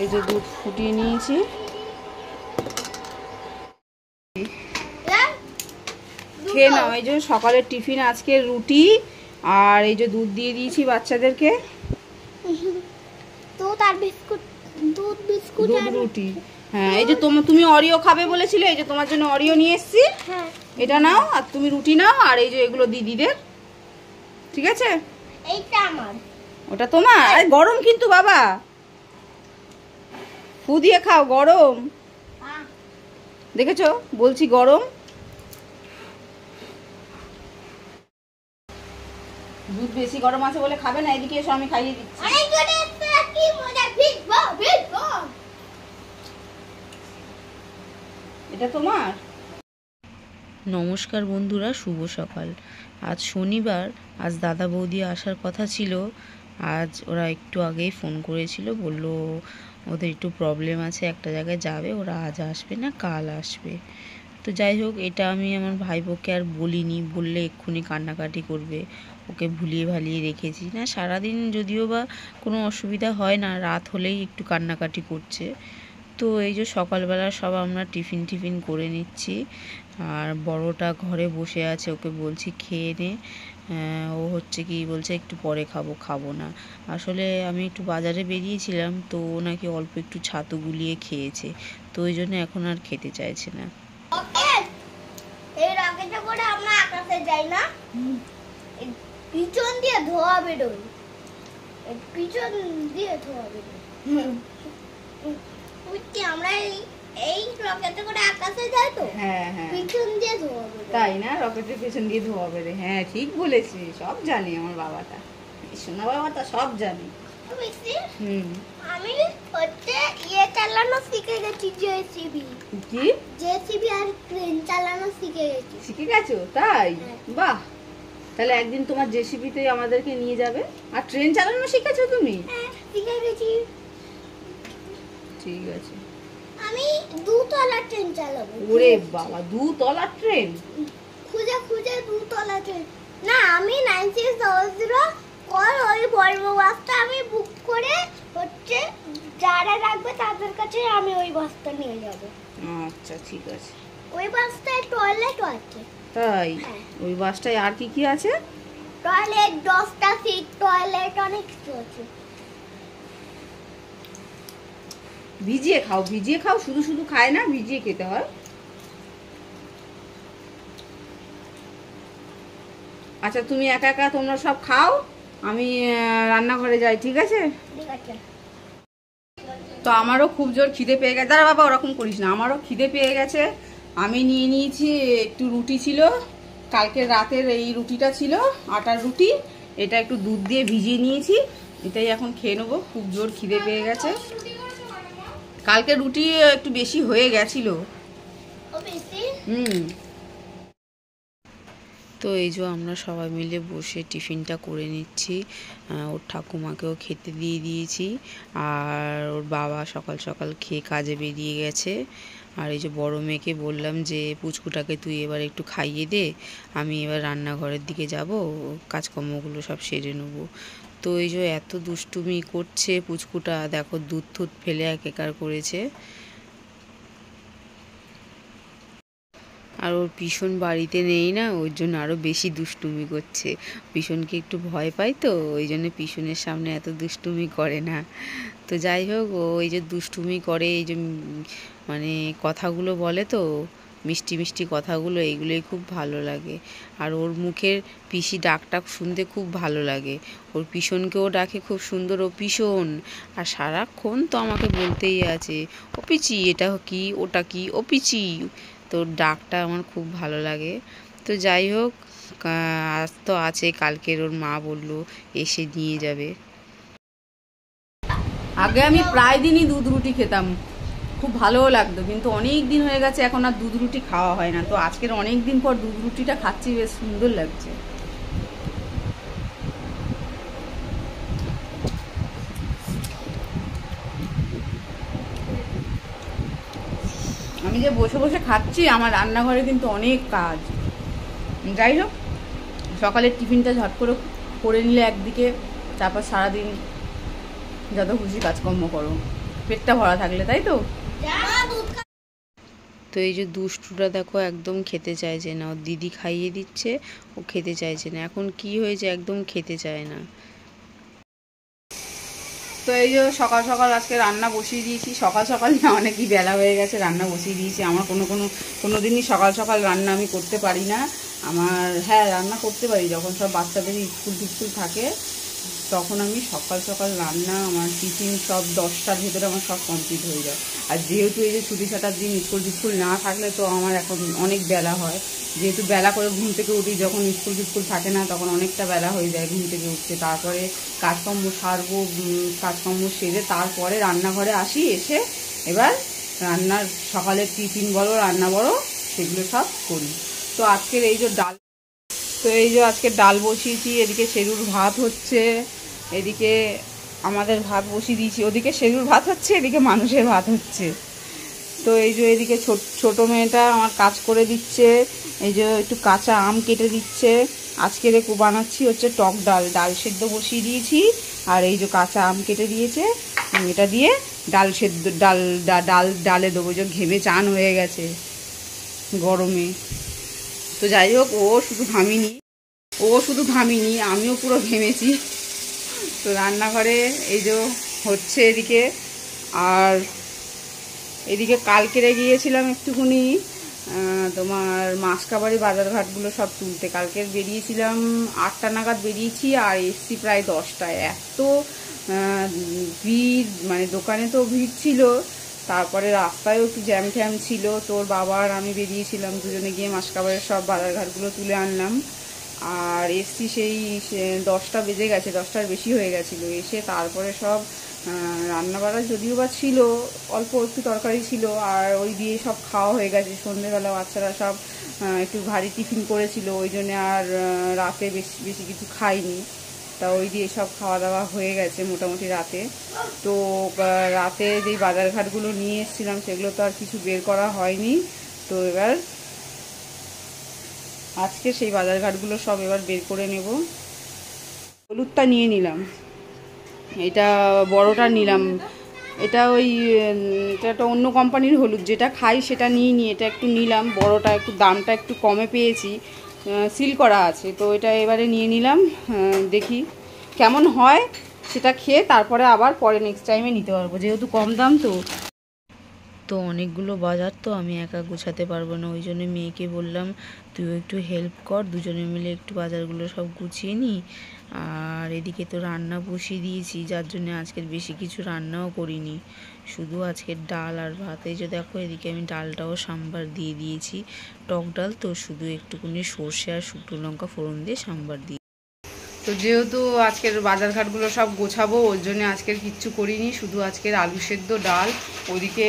এই যে দুধ ফুটিয়ে নিয়েছি, খেয়ে নাও। এই যে সকালের টিফিন আজকে রুটি, আর এই যে দুধ দিয়ে দিয়েছি বাচ্চাদেরকে, দুধ আর বিস্কুট, দুধ বিস্কুট আর রুটি। হ্যাঁ, এই যে তুমি অরিও খাবে বলেছিলে, এই যে তোমার জন্য অরিও নিয়ে এসেছি। হ্যাঁ, এটা নাও, আর তুমি রুটি নাও, আর এই যে এগুলো দিদিদের, ঠিক আছে? এইটা আমার, ওটা তোমার। আরে গরম কিন্তু বাবা, ফু দিয়ে খাও, গরম। দেখেছো, বলছি গরম। দুধ বেশি গরম আছে বলে খাবে না, এদিকে এসো, আমি খাইয়ে দিচ্ছি। কি মজা, ভিজবো ভিজবো। এটা তোমার। নমস্কার বন্ধুরা, শুভ সকাল। আজ শনিবার, আজ দাদা বৌদি আসার কথা ছিল। আজ ওরা একটু আগেই ফোন করেছিল, বলল ওদের একটু প্রবলেম আছে, একটা জায়গায় যাবে, ওরা আজ আসবে না, কাল আসবে। তো যাই হোক, এটা আমি আমার ভাইপোকে আর বলিনি, বললে এক্ষুনি কান্নাকাটি করবে, ওকে ভুলিয়ে ভালিয়ে রেখেছি। না, সারাদিন যদিও বা কোনো অসুবিধা হয় না, রাত হলেই একটু কান্নাকাটি করছে। তো এই যে সকালবেলা সব আমরা টিফিন করে নিচ্ছি, আর বড়টা ঘরে বসে আছে, ওকে বলছি খেয়ে নে। ও হচ্ছে কি বলছে, একটু পরে খাবো না। আসলে আমি একটু বাজারে বেরিয়েছিলাম, তো ও নাকি অল্প একটু ছাতু গুলিয়ে খেয়েছে, তো ওই জন্য এখন আর খেতে চাইছে না। এই রকেটে করে আমরা আকাশে যাই না, পিছন দিয়ে ধোয়া বেরোয়, পিছন দিয়ে ধোয়া বেরোয়। আমরা এই রকেটে করে আকাশে যাই তো, হ্যাঁ হ্যাঁ, পিছন দিয়ে ধোয়া বেরোয়। তাই না, রকেটের পেছন দিয়ে ধোয়া বেরোয়। হ্যাঁ ঠিক বলেছি, সব জানি আমার বাবাটা, সোনা বাবাটা সব জানি। আমি হচ্ছে ইয়ে চালানো শিখে গেছি, জেসিবি। কি? জেসিবি আর ট্রেন চালানো শিখে গেছি। শিখে গেছো? তাই? বাহ, তাহলে একদিন তোমার জেসিবিতে আমাদেরকে নিয়ে যাবে। আর ট্রেন চালানো শিখেছো তুমি? হ্যাঁ, শিখে গেছি। ঠিক আছে। আমি দুতলা ট্রেন চালাবো। ওরে বাবা, দুতলা ট্রেন? খুঁজে খুঁজে দুতলা ট্রেন না, আমি 9600 কল ওই ভলভো বাসটা আমি বুক করে হচ্ছে যারা রাখবে তাদের কাছে আমি ওই বাসটা নিয়ে যাব। আচ্ছা ঠিক আছে। ওই বাসটায় টয়লেটও আছে। তাই? ওই বাসটায় আর কি কি আছে? টয়লেট, 10টা সিট, টয়লেট, অনেক কিছু আছে। ভিজিয়ে খাও, শুধু শুধু খায় না, ভিজিয়ে খেতে হয়। আচ্ছা তুমি একা একা তোমরা সব খাও, আমি রান্নাঘরে যাই, ঠিক আছে? ঠিক আছে। তো আমারও খুব জোর খিদে পেয়ে গেছে। দাঁড়া বাবা, ওরকম করিস না, আমারও খিদে পেয়ে গেছে। আমি নিয়ে নিয়েছি, একটু রুটি ছিল, কালকে রাতের এই রুটিটা ছিল, আটার রুটি, এটা একটু দুধ দিয়ে ভিজিয়ে নিয়েছি, এটাই এখন খেয়ে নেবো। খুব জোর খিদে পেয়ে গেছে। কালকে রুটি একটু বেশি হয়ে গেছিল। তো এই যে আমরা সবাই মিলে বসে টিফিনটা করে নিচ্ছি। ওর ঠাকুমাকেও খেতে দিয়ে দিয়েছি, আর ওর বাবা সকাল সকাল খেয়ে কাজে বেরিয়ে গেছে। আর এই যে বড় মেয়েকে বললাম যে পুচকুটাকে তুই এবার একটু খাইয়ে দে, আমি এবার রান্নাঘরের দিকে যাব, কাজকর্মগুলো সব সেরে নেবো। তো এই যে এত দুষ্টুমি করছে পুচকুটা, দেখো দুধ টুধ ফেলে একাকার করেছে। আর ওর পিছন বাড়িতে নেই না, ওই জন্য আরও বেশি দুষ্টুমি করছে। পিছনকে একটু ভয় পায়, তো ওই জন্য পিছনের সামনে এত দুষ্টুমি করে না। তো যাই হোক, ও এই যে দুষ্টুমি করে, এই যে মানে কথাগুলো বলে, তো মিষ্টি মিষ্টি কথাগুলো, এইগুলোই খুব ভালো লাগে। আর ওর মুখের পিসি ডাকটাক শুনতে খুব ভালো লাগে। ওর পিছনকেও ডাকে খুব সুন্দর, ও পিছন। আর সারাক্ষণ তো আমাকে বলতেই আছে, ও পিচি এটা কি, ওটা কি, ও পিচি। তো ডাকটা আমার খুব ভালো লাগে। তো যাই হোক, আজ তো আছে, কালকের ওর মা বললো এসে নিয়ে যাবে। আগে আমি প্রায় দিনই দুধ রুটি খেতাম, খুব ভালোও লাগতো, কিন্তু অনেক দিন হয়ে গেছে এখন আর দুধ রুটি খাওয়া হয় না। তো আজকের অনেক দিন পর দুধ রুটিটা খাচ্ছি, বেশ সুন্দর লাগছে। আমি যে বসে বসে খাচ্ছি, আমার রান্নাঘরে কিন্তু অনেক কাজ। যাই হোক, সকালের টিফিনটা ঝট করে নিলে একদিকে, তারপর সারাদিন যত খুশি কাজকর্ম করো, পেটটা ভরা থাকলে, তাই তো? তো এই যে দুষ্টুটা দেখো একদম খেতে চাইছে না, ওর দিদি খাইয়ে দিচ্ছে, ও খেতে চাইছে না। এখন কি হয়েছে, একদম খেতে চায় না। তো এই যে সকাল সকাল আজকে রান্না বসিয়ে দিয়েছি। সকাল সকাল না, অনেকই বেলা হয়ে গেছে, রান্না বসিয়ে দিয়েছি। আমার কোনো দিনই সকাল সকাল রান্না আমি করতে পারি না। আমার হ্যাঁ, রান্না করতে পারি যখন সব বাচ্চাদের স্কুল থাকে, তখন আমি সকাল সকাল রান্না, আমার টিফিন সব 10টার ভেতরে আমার সব কমপ্লিট হয়ে যায়। আর যেহেতু এই যে ছুটি ছাটার দিন স্কুল না থাকলে তো আমার এখন অনেক বেলা হয়, যেহেতু বেলা করে ঘুম থেকে উঠি। যখন স্কুল থাকে না তখন অনেকটা বেলা হয়ে যায় ঘুম থেকে উঠতে। তারপরে কাজকর্ম সারবো, কাজকর্ম সেরে তারপরে রান্নাঘরে আসি, এসে এবার রান্নার সকালের টিফিন বলো, রান্না বলো, সেগুলো সব করি। তো আজকের এই যে আজকে ডাল বসিয়েছি, এদিকে সেরুর ভাত হচ্ছে, এদিকে আমাদের ভাত বসিয়ে দিয়েছি, ওদিকে সেরুর ভাত হচ্ছে, এদিকে মানুষের ভাত হচ্ছে। তো এই যে এদিকে ছোট মেয়েটা আমার কাজ করে দিচ্ছে, এই যে একটু কাঁচা আম কেটে দিচ্ছে। আজকে বানাচ্ছি হচ্ছে টক ডাল সেদ্ধ বসিয়ে দিয়েছি, আর এই যে কাঁচা আম কেটে দিয়েছে, এটা দিয়ে ডালে দেবো। যে ঘেমে চান হয়ে গেছে গরমে। তো যাই হোক, ও শুধু ঘামিনি, আমিও পুরো ঘেমেছি। তো রান্নাঘরে এই যে হচ্ছে এদিকে। আর এদিকে কালকে গিয়েছিলাম একটুখানি তোমার মাসকাবারি বাজারঘাটগুলো সব তুলতে। কালকে বেরিয়েছিলাম 8টা নাগাদ বেরিয়েছি, আর এসছি প্রায় 10টায়। এত ভিড়, মানে দোকানে তো ভিড় ছিল, তারপরে রাস্তায়ও একটু জ্যাম ট্যাম ছিল। তোর বাবা আর আমি বেরিয়েছিলাম, দুজনে গিয়ে মাসকাবারের সব বাজারঘাটগুলো তুলে আনলাম। আর এসছি সেই 10টা বেজে গেছে, 10টার বেশি হয়ে গেছিলো। এসে তারপরে সব রান্নাবাড়া যদিও বা ছিল, অল্প একটু তরকারি ছিল, আর ওই দিয়ে সব খাওয়া হয়ে গেছে। সন্ধ্যেবেলা বাচ্চারা সব একটু ভারী টিফিন করেছিল, ওই জন্যে আর রাতে বেশি কিছু খাইনি। তা ওই দিয়ে সব খাওয়া দাওয়া হয়ে গেছে মোটামুটি রাতে। তো রাতে যেই বাজারঘাটগুলো নিয়ে এসেছিলাম সেগুলো তো আর কিছু বের করা হয়নি। তো এবার আজকে সেই বাজারঘাটগুলো সব এবার বের করে নেব। হলুদটা নিয়ে নিলাম, এটা বড়টা নিলাম। এটা এটা অন্য কোম্পানির হলুদ, যেটা খাই সেটা নিয়ে এটা একটু নিলাম। বড়টা একটু দামটা একটু কমে পেয়েছি, সিল করা আছে। তো এটা এবারে নিয়ে নিলাম, দেখি কেমন হয় সেটা খেয়ে তারপরে আবার পরে নেক্সট টাইমে নিতে পারবো, যেহেতু কম দাম। তো অনেকগুলো বাজার তো আমি একা গোছাতে পারবো না, ওই জন্য মেয়েকে বললাম তুইও একটু হেল্প কর, দুজনে মিলে একটু বাজারগুলো সব গুছিয়ে নিই। আর এদিকে তো রান্না বসিয়ে দিয়েছি, যার জন্য আজকের বেশি কিছু রান্নাও করিনি, শুধু আজকের ডাল আর ভাত। এই যে দেখো, এদিকে আমি ডালটাও সাম্বার দিয়ে দিয়েছি, টক ডাল তো, শুধু একটুখানি সর্ষে আর শুকনো লঙ্কা ফোড়ন দিয়ে সাম্বার দিই। তো যেহেতু আজকের বাজারঘাটগুলো সব গোছাবো, ওই জন্য আজকের কিচ্ছু করিনি, শুধু আজকের আলু সেদ্ধ, ডাল, ওদিকে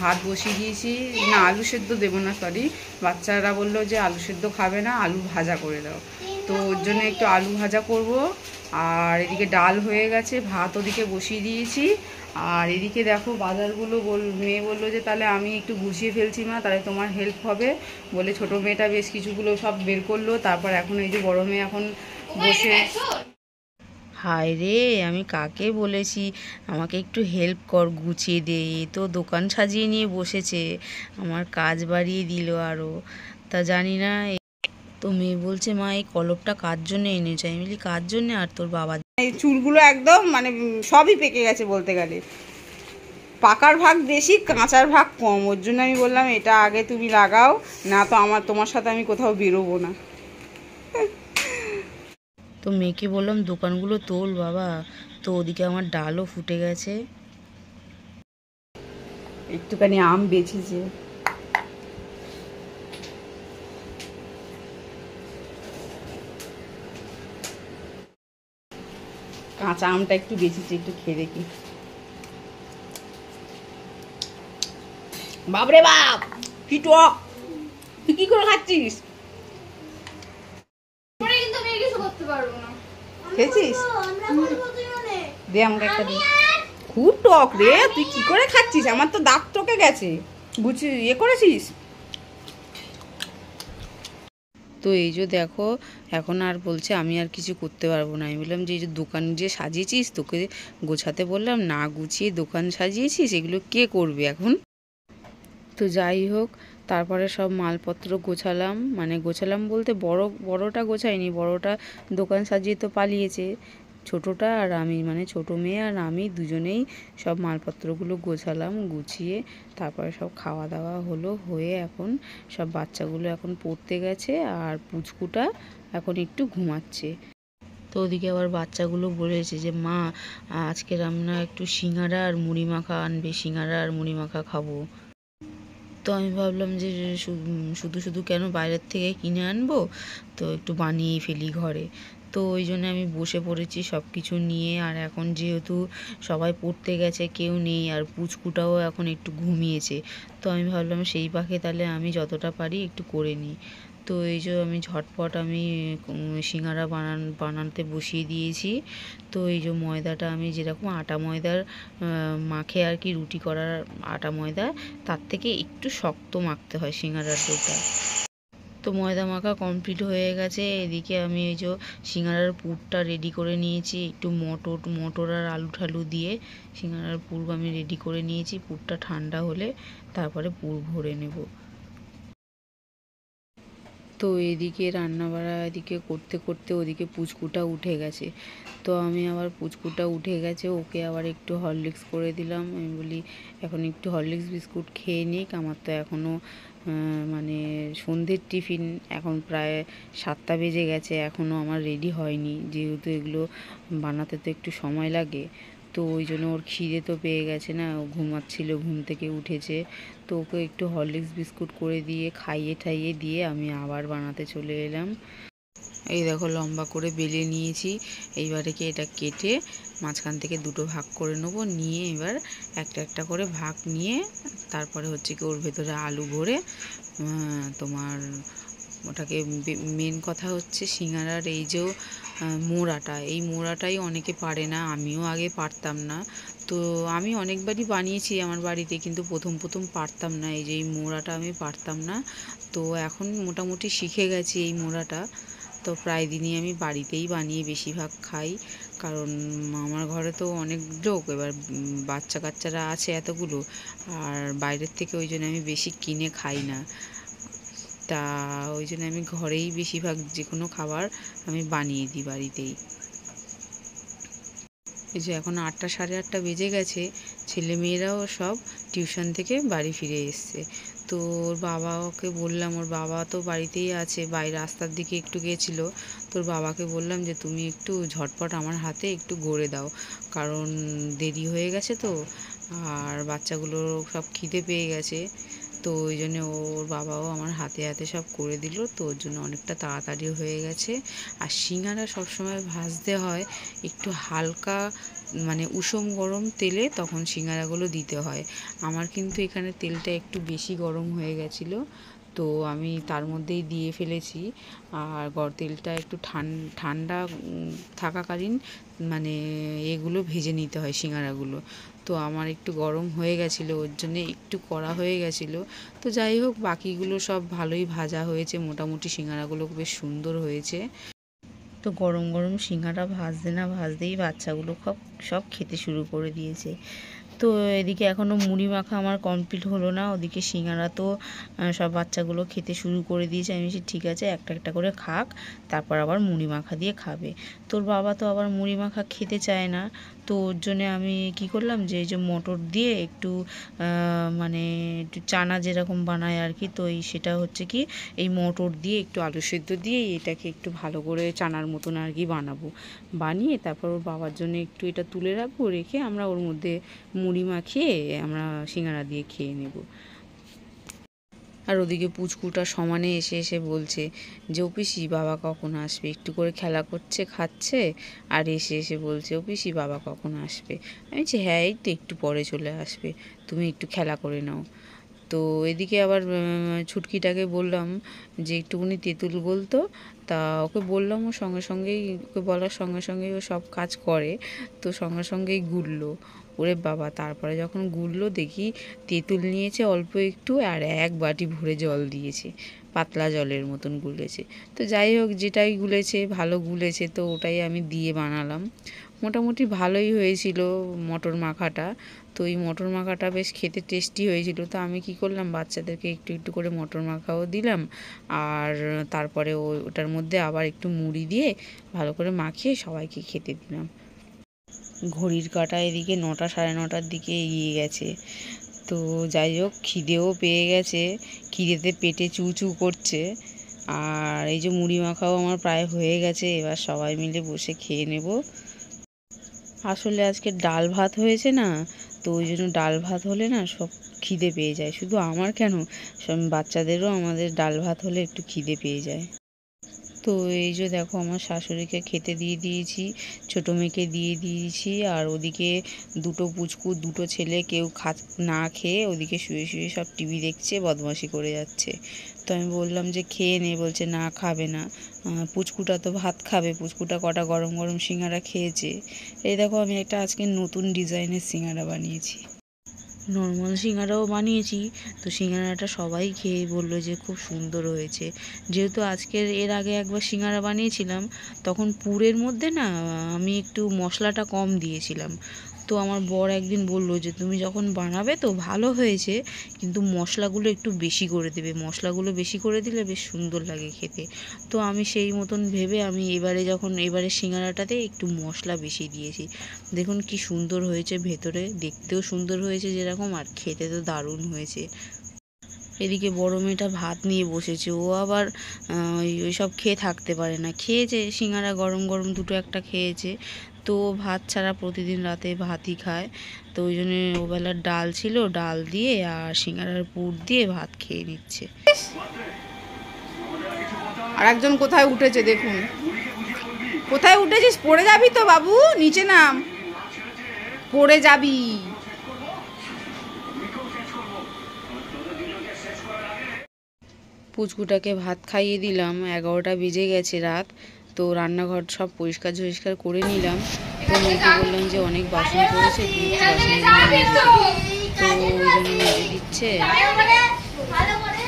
ভাত বসিয়ে দিয়েছি। না, আলু সেদ্ধ দেবো না, সরি, বাচ্চারা বললো যে আলু সেদ্ধ খাবে না, আলু ভাজা করে দাও। তো ওর জন্য একটু আলু ভাজা করব। আর এদিকে ডাল হয়ে গেছে, ভাত ওদিকে বসিয়ে দিয়েছি। আর এদিকে দেখো বাজারগুলো মেয়ে বললো যে তাহলে আমি একটু গুছিয়ে ফেলছি মা, তাহলে তোমার হেল্প হবে বলে ছোটো মেয়েটা বেশ কিছুগুলো সব বের করলো। তারপর এখন এই যে বড় মেয়ে এখন বসে। হায় রে, আমি কাকে বলেছি আমাকে একটু হেল্প কর, গুছিয়ে দে, তো দোকান সাজিয়ে নিয়ে বসেছে, আমার কাজ বাড়িয়ে দিল আরও। তা জানি না। তো মেয়ে বলছে মা এই কলপটা কার জন্য এনেছে, আমি বলি কার জন্য, আর তোর বাবা। এই চুলগুলো একদম মানে সবই পেকে গেছে বলতে গেলে, পাকার ভাগ বেশি, কাঁচার ভাগ কম। ওর জন্য আমি বললাম এটা আগে তুমি লাগাও, না তো তোমার সাথে আমি কোথাও বেরোবো না। তো মেয়েকে বললাম দোকানগুলো তোল বাবা। তো ওদিকে আমার ডালও ফুটে গেছে, একটুখানি আম বেছেছে, কাঁচা আমটা একটু বেছেছে, একটু খেয়ে দেখি। বাপরে বাপ, কি টক! তুই কি করে খাচ্ছিস? খেয়েছিস? দে আমাকে একটা দে। খুব টক রে, তুই কি করে খাচ্ছিস? আমার তো দাঁত টকে গেছে। ইয়ে করেছিস? তো এই যে দেখো এখন আর বলছে আমি আর কিছু করতে পারবো না। আমি বললাম যে এই যে দোকান যে সাজিয়েছিস, তোকে গোছাতে বললাম, না গুছিয়ে দোকান সাজিয়েছিস, এগুলো কে করবে এখন? তো যাই হোক, তারপরে সব মালপত্র গোছালাম, মানে গোছালাম বলতে বড়টা গোছাইনি, বড়টা দোকান সাজিয়ে তো পালিয়েছে, ছোটটা আর আমি, মানে ছোট মেয়ে আর আমি দুজনেই সব মালপত্রগুলো গোছালাম, গুছিয়ে তারপরে সব খাওয়া দাওয়া হলো, হয়ে এখন সব বাচ্চাগুলো এখন পড়তে গেছে আর পুচকুটা এখন একটু ঘুমাচ্ছে। তো ওদিকে আবার বাচ্চাগুলো বলেছে যে মা আজকের আমরা একটু সিঙ্গারা আর মুড়ি মাখা আনবে, সিঙ্গারা আর মুড়ি মাখা খাবো। তো আমি ভাবলাম যে শুধু শুধু কেন বাইরের থেকে কিনে আনবো, তো একটু বানিয়েই ফেলি ঘরে। তো ওই জন্য আমি বসে পড়েছি সব কিছু নিয়ে। আর এখন যেহেতু সবাই পড়তে গেছে, কেউ নেই, আর পুচকুটাও এখন একটু ঘুমিয়েছে, তো আমি ভাবলাম সেই পাখে তাহলে আমি যতটা পারি একটু করে নিই। তো এই যে আমি ঝটপট আমি সিঙ্গারা বানাতে বসিয়ে দিয়েছি। তো এই যে ময়দাটা আমি যেরকম আটা ময়দার মাখে আর কি, রুটি করার আটা ময়দা, তার থেকে একটু শক্ত মাখতে হয় সিঙ্গারার ডোটা। তো ময়দা মাখা কমপ্লিট হয়ে গেছে। এদিকে আমি এই যে সিঙ্গারার পুরটা রেডি করে নিয়েছি, একটু মটর আর আলু ঠালু দিয়ে সিঙ্গারার পুর আমি রেডি করে নিয়েছি। পুরটা ঠান্ডা হলে তারপরে পুর ভরে নেব। তো এদিকে রান্নাবাড়া এদিকে করতে করতে ওদিকে পুচকুটা উঠে গেছে। তো আমি আবার পুচকুটা উঠে গেছে, ওকে আবার একটু হরলিক্স করে দিলাম। আমি বলি এখন একটু হরলিক্স বিস্কুট খেয়ে নিক, আমার তো এখনও মানে সন্ধ্যের টিফিন এখন প্রায় 7টা বেজে গেছে, এখনও আমার রেডি হয়নি, যেহেতু এগুলো বানাতে তো একটু সময় লাগে। তো ওই জন্য ওর খিদে তো পেয়ে গেছে না, ও ঘুমাচ্ছিল, ঘুম থেকে উঠেছে। তো ওকে একটু হরলিক্স বিস্কুট করে দিয়ে খাইয়ে ঠাইয়ে দিয়ে আমি আবার বানাতে চলে এলাম। এই দেখো লম্বা করে বেলে নিয়েছি, এইবারে কি এটা কেটে মাঝখান থেকে দুটো ভাগ করে নেবো, নিয়ে এবার একটা একটা করে ভাগ নিয়ে তারপরে হচ্ছে কি ওর ভেতরে আলু ভরে তোমার ওটাকে, মেন কথা হচ্ছে সিঙ্গারার এই যে মোড়াটা, এই মোড়াটাই অনেকে পারে না, আমিও আগে পারতাম না। তো আমি অনেকবারই বানিয়েছি আমার বাড়িতে, কিন্তু প্রথম প্রথম পারতাম না, এই যে এই মোড়াটা আমি পারতাম না। তো এখন মোটামুটি শিখে গেছি এই মোড়াটা। তো প্রায় দিনই আমি বাড়িতেই বানিয়ে বেশিরভাগ খাই, কারণ আমার ঘরে তো অনেক লোক, এবার বাচ্চা কাচ্চারা আছে এতগুলো, আর বাইরের থেকে ওই জন্য আমি বেশি কিনে খাই না। তা ওই জন্য আমি ঘরেই বেশিরভাগ যে কোনো খাবার আমি বানিয়ে দিই বাড়িতেই। এই যে এখন 8টা সাড়ে 8টা বেজে গেছে, ছেলেমেয়েরাও সব টিউশন থেকে বাড়ি ফিরে এসছে। তো ওর বাবাকে বললাম, ওর বাবা তো বাড়িতেই আছে, বাইরে রাস্তার দিকে একটু গেছিলো। তোর বাবাকে বললাম যে তুমি একটু ঝটপট আমার হাতে একটু গড়ে দাও, কারণ দেরি হয়ে গেছে তো, আর বাচ্চাগুলোর সব খিদে পেয়ে গেছে। তো ওই জন্য ওর বাবাও আমার হাতে হাতে সব করে দিল, তো ওর জন্য অনেকটা তাড়াতাড়ি হয়ে গেছে। আর সিঙ্গারা সবসময় ভাজতে হয় একটু হালকা, মানে উষম গরম তেলে, তখন সিঙ্গারাগুলো দিতে হয়। আমার কিন্তু এখানে তেলটা একটু বেশি গরম হয়ে গেছিলো, তো আমি তার মধ্যেই দিয়ে ফেলেছি। আর তেলটা একটু ঠান্ডা থাকাকালীন মানে এগুলো ভেজে নিতে হয় সিঙ্গারাগুলো। তো আমার একটু গরম হয়ে গেছিলো, ওর জন্যে একটু কড়া হয়ে গেছিলো। তো যাই হোক, বাকিগুলো সব ভালোই ভাজা হয়েছে, মোটামুটি সিঙ্গারাগুলো বেশ সুন্দর হয়েছে। তো গরম গরম সিঙ্গারা ভাজতে না ভাজতেই বাচ্চাগুলো সব খেতে শুরু করে দিয়েছে। তো এদিকে এখনও মুড়ি মাখা আমার কমপ্লিট হলো না, ওদিকে সিঙ্গারা তো সব বাচ্চাগুলো খেতে শুরু করে দিয়েছে। আমি বলছি ঠিক আছে, একটা একটা করে খাক, তারপর আবার মুড়ি মাখা দিয়ে খাবে। তোর বাবা তো আবার মুড়ি মাখা খেতে চায় না, তো ওর জন্যে আমি কি করলাম যে এই যে মটর দিয়ে একটু মানে একটু চানা যেরকম বানায় আর কি, তো সেটা হচ্ছে কি এই মটর দিয়ে একটু আলু সেদ্ধ দিয়ে এটাকে একটু ভালো করে চানার মতন আর কি বানাবো, বানিয়ে তারপর ওর বাবার জন্য একটু এটা তুলে রাখবো, রেখে আমরা ওর মধ্যে মুড়ি মাখিয়ে আমরা সিঙ্গারা দিয়ে খেয়ে নেব। আর ওদিকে পুচকুটা সমানে এসে এসে বলছে যে ও পিসি বাবা কখন আসবে, একটু করে খেলা করছে, খাচ্ছে, আর এসে এসে বলছে ও পিসি বাবা কখন আসবে। আমি বলছি হ্যাঁ এই তো একটু পরে চলে আসবে, তুমি একটু খেলা করে নাও। তো এদিকে আবার ছুটকিটাকে বললাম যে একটুখানি তেঁতুল বলতো, তা ওকে বললাম, ও সঙ্গে সঙ্গেই, ওকে বলার সঙ্গে সঙ্গেই ও সব কাজ করে, তো সঙ্গে সঙ্গেই গুললো। ওরে বাবা, তারপরে যখন গুললো দেখি তেঁতুল নিয়েছে অল্প একটু আর 1 বাটি ভরে জল দিয়েছে, পাতলা জলের মতন গুলেছে। তো যাই হোক, যেটাই গুলেছে ভালো গুলেছে, তো ওটাই আমি দিয়ে বানালাম। মোটামুটি ভালোই হয়েছিল মটর মাখাটা। তো এই মটর মাখাটা বেশ খেতে টেস্টি হয়েছিল। তো আমি কি করলাম, বাচ্চাদেরকে একটু একটু করে মটর মাখাও দিলাম, আর তারপরে ওটার মধ্যে আবার একটু মুড়ি দিয়ে ভালো করে মাখিয়ে সবাইকে খেতে দিলাম। ঘড়ির কাঁটা এদিকে 9টা সাড়ে 9টার দিকে এগিয়ে গেছে। তো যাই হোক, খিদেও পেয়ে গেছে, খিদেতে পেটে চু চু করছে। আর এই যে মুড়ি মাখাও আমার প্রায় হয়ে গেছে, এবার সবাই মিলে বসে খেয়ে নেব। আসলে আজকে ডাল ভাত হয়েছে না, তো ওই জন্য ডাল ভাত হলে না সব খিদে পেয়ে যায়, শুধু আমার কেন, সব বাচ্চাদেরও আমাদের ডাল ভাত হলে একটু খিদে পেয়ে যায়। তো এই যে দেখো, আমার শাশুড়িকে খেতে দিয়ে দিয়েছি, ছোটো মেয়েকে দিয়ে দিয়েছি, আর ওদিকে দুটো পুচকু, দুটো ছেলে কেউ না খেয়ে ওদিকে শুয়ে শুয়ে সব টিভি দেখছে, বদমাশি করে যাচ্ছে। তো আমি বললাম যে খেয়ে নে, বলছে না খাবে না। পুচকুটা তো ভাত খাবে, পুচকুটা কটা গরম গরম সিঙ্গারা খেয়েছে। এই দেখো, আমি একটা আজকে নতুন ডিজাইনের সিঙ্গারা বানিয়েছি, নর্মাল সিঙ্গারাও বানিয়েছি। তো সিঙ্গারাটা সবাই খেয়ে বললো যে খুব সুন্দর হয়েছে। যেহেতু এর আগে একবার সিঙ্গারা বানিয়েছিলাম, তখন পুরের মধ্যে না আমি একটু মশলাটা কম দিয়েছিলাম। তো আমার বর একদিন বললো যে তুমি যখন বানাবে তো ভালো হয়েছে, কিন্তু মশলাগুলো একটু বেশি করে দেবে, মশলাগুলো বেশি করে দিলে বেশ সুন্দর লাগে খেতে। তো আমি সেই মতন ভেবে আমি এবারে সিঙ্গারাটাতে একটু মশলা বেশি দিয়েছি। দেখুন কি সুন্দর হয়েছে, ভেতরে দেখতেও সুন্দর হয়েছে যেরকম, আর খেতে তো দারুণ হয়েছে। এদিকে বড় মেয়েটা ভাত নিয়ে বসেছে, ও আবার ওই সব খেয়ে থাকতে পারে না, খেয়েছে সিঙ্গারা গরম গরম দুটো একটা খেয়েছে। তো ভাত ছাড়া প্রতিদিন রাতে ভাতই খায়। তো ওই জন্য ওবেলার ডাল ছিল, ডাল দিয়ে আর সিঙ্গারার পুর দিয়ে ভাত খেয়ে নিচ্ছে। আর একজন কোথায় উঠেছে দেখুন, কোথায় উঠেছিস? পড়ে যাবি তো বাবু, নিচে নাম, পড়ে যাবি। পুচকুটাকে ভাত খাইয়ে দিলাম, 11টা বেজে গেছে রাত। তো রান্নাঘর সব পরিষ্কার করে নিলাম। তো মেয়েকে বললাম যে অনেক বাসন পড়েছে, তো ওই জন্য মেজে দিচ্ছে। ভালো করে